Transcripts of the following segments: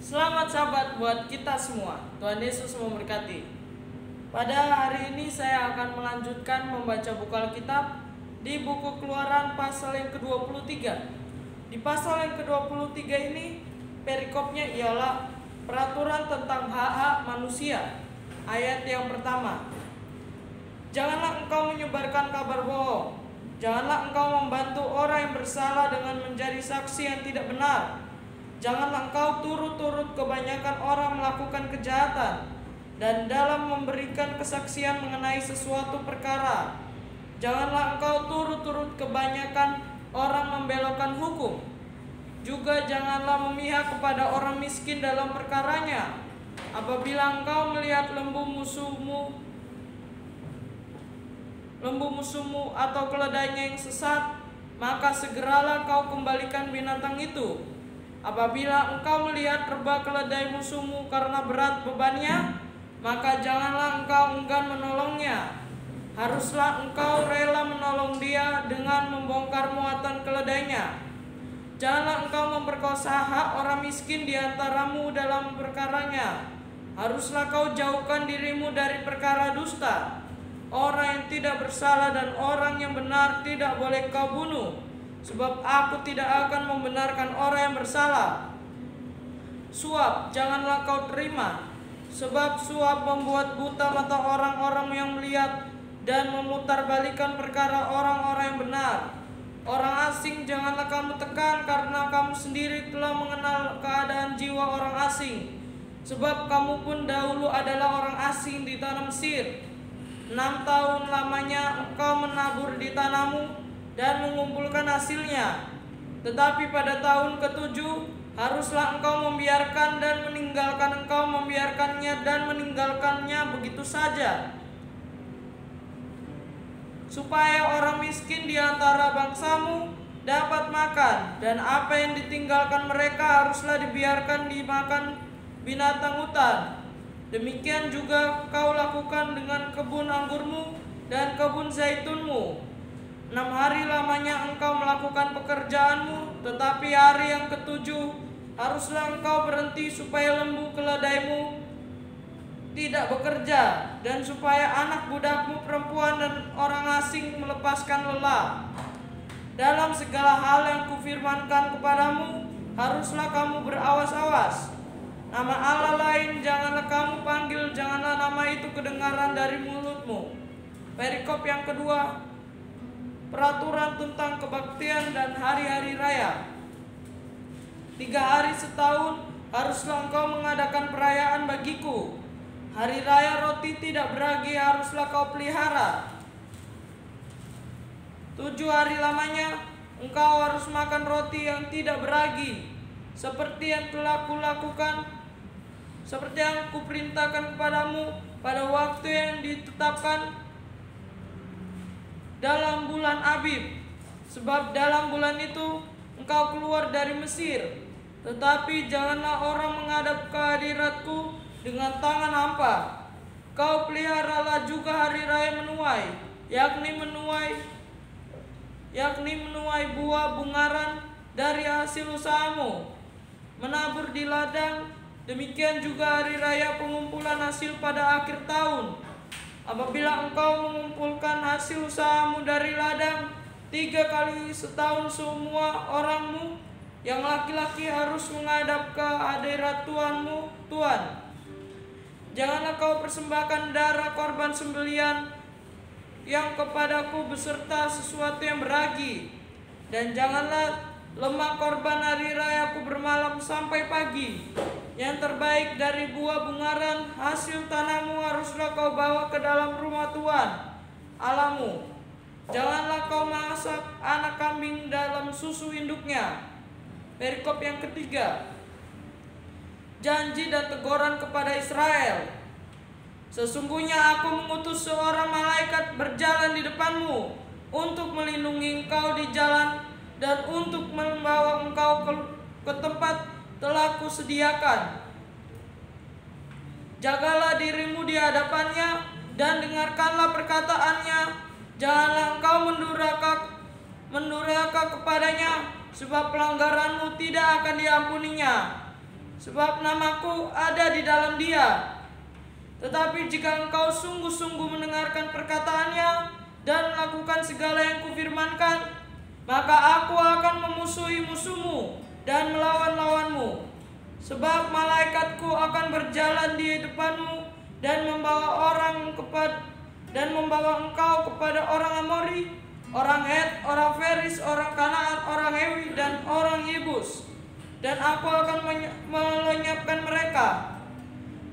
Selamat sahabat buat kita semua. Tuhan Yesus memberkati. Pada hari ini saya akan melanjutkan membaca buku Alkitab di buku Keluaran pasal yang ke-23. Di pasal yang ke-23 ini perikopnya ialah peraturan tentang hak-hak manusia. Ayat yang pertama. Janganlah engkau menyebarkan kabar bohong. Janganlah engkau membantu orang yang bersalah dengan menjadi saksi yang tidak benar. Janganlah engkau turut-turut kebanyakan orang melakukan kejahatan dan dalam memberikan kesaksian mengenai sesuatu perkara. Janganlah engkau turut-turut kebanyakan orang membelokkan hukum. Juga janganlah memihak kepada orang miskin dalam perkaranya. Apabila engkau melihat lembu musuhmu atau keledainya yang sesat, maka segeralah kau kembalikan binatang itu. Apabila engkau melihat rebah keledai musuhmu karena berat bebannya, maka janganlah engkau enggan menolongnya. Haruslah engkau rela menolong dia dengan membongkar muatan keledainya. Janganlah engkau memperkosa hak orang miskin di antaramu dalam perkaranya. Haruslah kau jauhkan dirimu dari perkara dusta. Orang yang tidak bersalah dan orang yang benar tidak boleh kau bunuh. Sebab aku tidak akan membenarkan orang yang bersalah. Suap janganlah kau terima, sebab suap membuat buta mata orang-orang yang melihat dan memutarbalikan perkara orang-orang yang benar. Orang asing janganlah kamu tekan, karena kamu sendiri telah mengenal keadaan jiwa orang asing. Sebab kamu pun dahulu adalah orang asing di tanah Mesir. 6 tahun lamanya engkau menabur di tanahmu dan mengumpulkan hasilnya. Tetapi pada tahun ke-7 haruslah engkau membiarkan dan meninggalkan, engkau membiarkannya dan meninggalkannya begitu saja, supaya orang miskin di antara bangsamu dapat makan, dan apa yang ditinggalkan mereka haruslah dibiarkan dimakan binatang hutan. Demikian juga kau lakukan dengan kebun anggurmu dan kebun zaitunmu. 6 hari lamanya engkau melakukan pekerjaanmu, tetapi hari yang ke-7 haruslah engkau berhenti, supaya lembu keledaimu tidak bekerja, dan supaya anak budakmu perempuan dan orang asing melepaskan lelah. Dalam segala hal yang kufirmankan kepadamu, haruslah kamu berawas-awas. Nama Allah lain janganlah kamu panggil, janganlah nama itu kedengaran dari mulutmu. Perikop yang kedua, peraturan tentang kebaktian dan hari-hari raya. 3 hari setahun haruslah engkau mengadakan perayaan bagiku. Hari raya roti tidak beragi haruslah kau pelihara. 7 hari lamanya engkau harus makan roti yang tidak beragi, seperti yang telah kulakukan, seperti yang kuperintahkan kepadamu pada waktu yang ditetapkan dalam bulan Abib. Sebab dalam bulan itu engkau keluar dari Mesir. Tetapi janganlah orang menghadap ke hadiratku dengan tangan hampa. Kau peliharalah juga hari raya menuai, yakni menuai buah bungaran dari hasil usahamu, menabur di ladang. Demikian juga hari raya pengumpulan hasil pada akhir tahun. Apabila engkau mengumpulkan hasil usahamu dari ladang, 3 kali setahun semua orangmu yang laki-laki harus menghadap ke hadirat Tuhanmu, Tuhan. Janganlah kau persembahkan darah korban sembelian yang kepadaku beserta sesuatu yang beragi. Dan janganlah lemak korban hari rayaku bermalam sampai pagi. Yang terbaik dari buah bungaran hasil tanahmu haruslah kau bawa ke dalam rumah Tuhan Allahmu. Janganlah kau masak anak kambing dalam susu induknya. Perikop yang ketiga, janji dan teguran kepada Israel. Sesungguhnya aku mengutus seorang malaikat berjalan di depanmu untuk melindungi engkau di jalan dan untuk membawa engkau ke tempat telah kusediakan. Jagalah dirimu di hadapannya dan dengarkanlah perkataannya. Janganlah engkau mendurhaka kepadanya, sebab pelanggaranmu tidak akan diampuninya. sebab namaku ada di dalam dia. Tetapi jika engkau sungguh-sungguh mendengarkan perkataannya dan melakukan segala yang kufirmankan, maka aku akan memusuhi musuhmu dan melawan lawanmu. Sebab malaikatku akan berjalan di depanmu dan membawa engkau kepada orang Amori, orang Het, orang Feris, orang Kanaan, orang Hewi, dan orang Yebus. Dan aku akan melenyapkan mereka.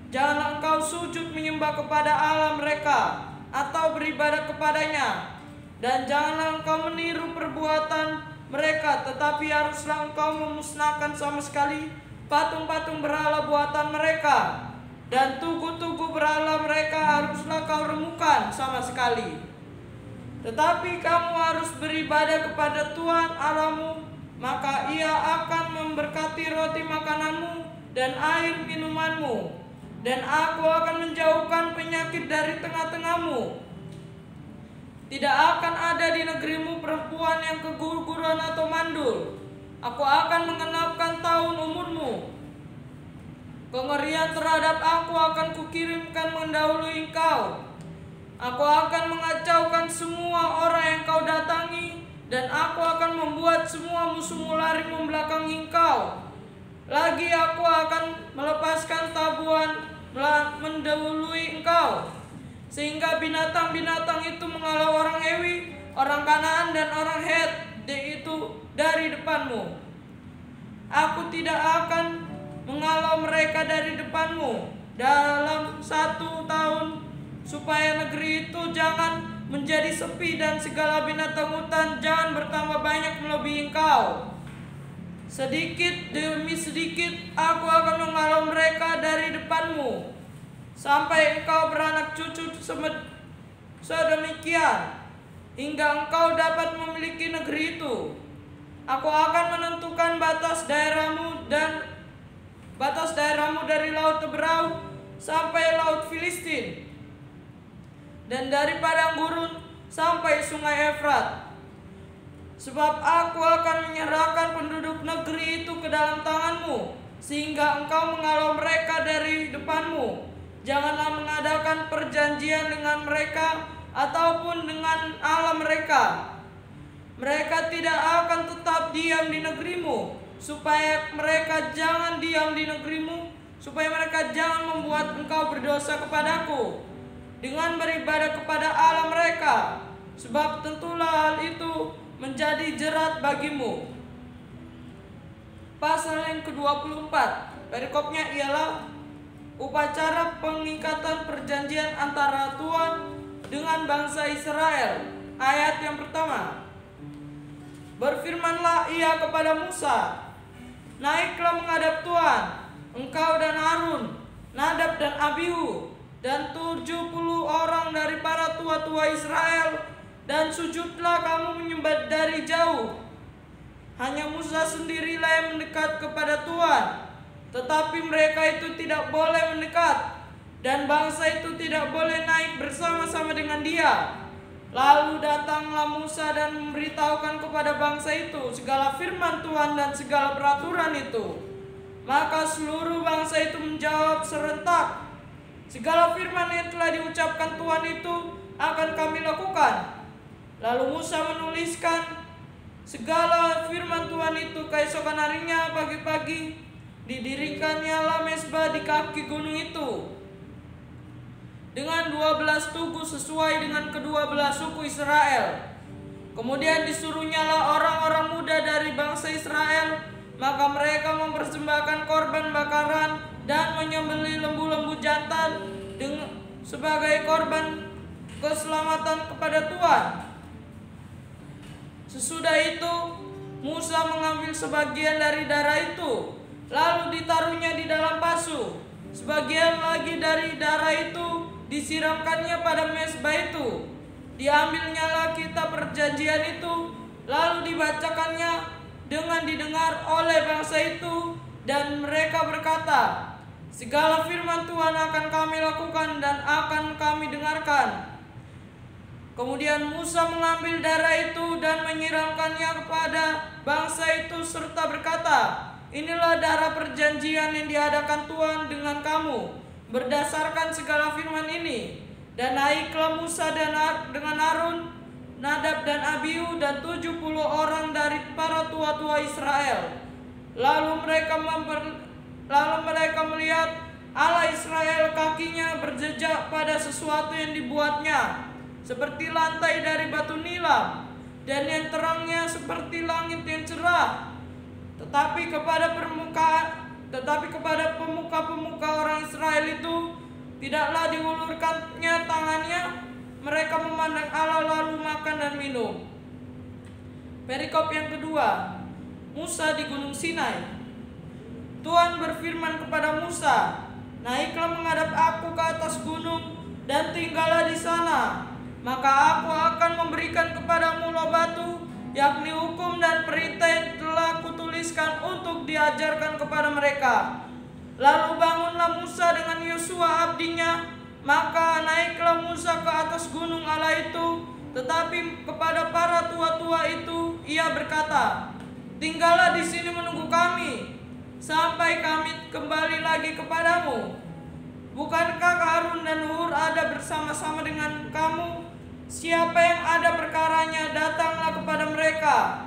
Janganlah engkau sujud menyembah kepada Allah mereka atau beribadah kepadanya. Dan janganlah engkau meniru perbuatan mereka, tetapi haruslah engkau memusnahkan sama sekali patung-patung berhala buatan mereka. Dan tugu-tugu berhala mereka haruslah kau remukan sama sekali. Tetapi kamu harus beribadah kepada Tuhan Allahmu, maka Ia akan memberkati roti makananmu dan air minumanmu. Dan aku akan menjauhkan penyakit dari tengah-tengahmu. Tidak akan ada di negerimu perempuan yang keguguran atau mandul. Aku akan mengenapkan tahun umurmu. Kengerian terhadap aku akan kukirimkan mendahului engkau. Aku akan mengacaukan semua orang yang kau datangi, dan aku akan membuat semua musuhmu lari membelakangi engkau. Lagi aku akan melepaskan tabuhan mendahului engkau, sehingga binatang-binatang itu mengalau orang Hewi, orang Kanaan, dan orang Het itu dari depanmu. Aku tidak akan mengalau mereka dari depanmu dalam 1 tahun, supaya negeri itu jangan menjadi sepi dan segala binatang hutan jangan bertambah banyak melebihi engkau. Sedikit demi sedikit aku akan mengalau mereka dari depanmu, sampai engkau beranak cucu sedemikian, hingga engkau dapat memiliki negeri itu. Aku akan menentukan batas daerahmu dari laut Teberau sampai laut Filistin, dan dari padang gurun sampai sungai Efrat. Sebab aku akan menyerahkan penduduk negeri itu ke dalam tanganmu, sehingga engkau mengalau mereka dari depanmu. Janganlah mengadakan perjanjian dengan mereka ataupun dengan Allah mereka. Mereka tidak akan tetap diam di negerimu, supaya mereka jangan membuat engkau berdosa kepadaku dengan beribadah kepada Allah mereka. Sebab tentulah hal itu menjadi jerat bagimu. Pasal yang ke-24, perikopnya ialah upacara pengikatan perjanjian antara Tuhan dengan bangsa Israel. Ayat yang pertama. Berfirmanlah Ia kepada Musa, naiklah menghadap Tuhan, engkau dan Harun, Nadab dan Abihu, dan 70 orang dari para tua-tua Israel, dan sujudlah kamu menyembah dari jauh. Hanya Musa sendirilah yang mendekat kepada Tuhan, tetapi mereka itu tidak boleh mendekat, dan bangsa itu tidak boleh naik bersama-sama dengan dia. Lalu datanglah Musa dan memberitahukan kepada bangsa itu segala firman Tuhan dan segala peraturan itu. Maka seluruh bangsa itu menjawab serentak, segala firman yang telah diucapkan Tuhan itu akan kami lakukan. Lalu Musa menuliskan segala firman Tuhan itu. Keesokan harinya pagi-pagi didirikannya mezbah di kaki gunung itu dengan 12 tugu sesuai dengan kedua belah suku Israel. Kemudian disuruhnyalah orang-orang muda dari bangsa Israel, maka mereka mempersembahkan korban bakaran dan menyembelih lembu-lembu jantan sebagai korban keselamatan kepada Tuhan. Sesudah itu Musa mengambil sebagian dari darah itu, lalu ditaruhnya di dalam pasu. Sebagian lagi dari darah itu disiramkannya pada mezbah itu. Diambilnyalah kitab perjanjian itu, lalu dibacakannya dengan didengar oleh bangsa itu, dan mereka berkata, segala firman Tuhan akan kami lakukan dan akan kami dengarkan. Kemudian Musa mengambil darah itu dan menyiramkannya kepada bangsa itu serta berkata, inilah darah perjanjian yang diadakan Tuhan dengan kamu berdasarkan segala firman ini. Dan naiklah Musa dengan Harun, Nadab dan Abihu dan 70 orang dari para tua-tua Israel. Lalu mereka melihat Allah Israel kakinya berjejak pada sesuatu yang dibuatnya, seperti lantai dari batu nilam, dan yang terangnya seperti langit yang cerah. Tetapi kepada pemuka-pemuka orang Israel itu tidaklah diulurkannya tangannya. Mereka memandang Allah lalu makan dan minum. Perikop yang kedua, Musa di Gunung Sinai. Tuhan berfirman kepada Musa, naiklah menghadap aku ke atas gunung dan tinggallah di sana. Maka aku akan memberikan kepadamu loh batu, yakni hukum dan perintah yang telah kutuliskan untuk diajarkan kepada mereka. Lalu bangunlah Musa dengan Yosua abdinya, maka naiklah Musa ke atas gunung Allah itu. Tetapi kepada para tua-tua itu ia berkata, tinggallah di sini menunggu kami, sampai kami kembali lagi kepadamu. Bukankah Harun dan Hur ada bersama-sama dengan kamu? Siapa yang ada perkaranya, datanglah kepada mereka.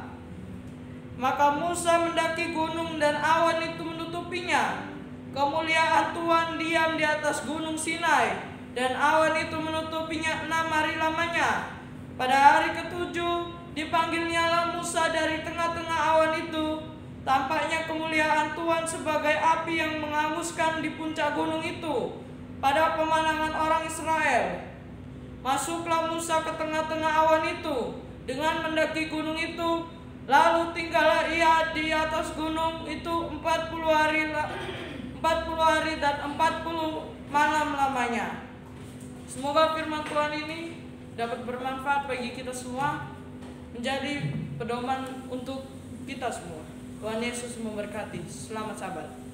Maka Musa mendaki gunung dan awan itu menutupinya. Kemuliaan Tuhan diam di atas gunung Sinai, dan awan itu menutupinya 6 hari lamanya. Pada hari ketujuh dipanggilnyalah Musa dari tengah-tengah awan itu. Tampaknya kemuliaan Tuhan sebagai api yang menghanguskan di puncak gunung itu pada pemandangan orang Israel. Masuklah Musa ke tengah-tengah awan itu dengan mendaki gunung itu. Lalu tinggallah ia di atas gunung itu 40 hari dan 40 malam lamanya. Semoga firman Tuhan ini dapat bermanfaat bagi kita semua, menjadi pedoman untuk kita semua. Tuhan Yesus memberkati. Selamat Sabat.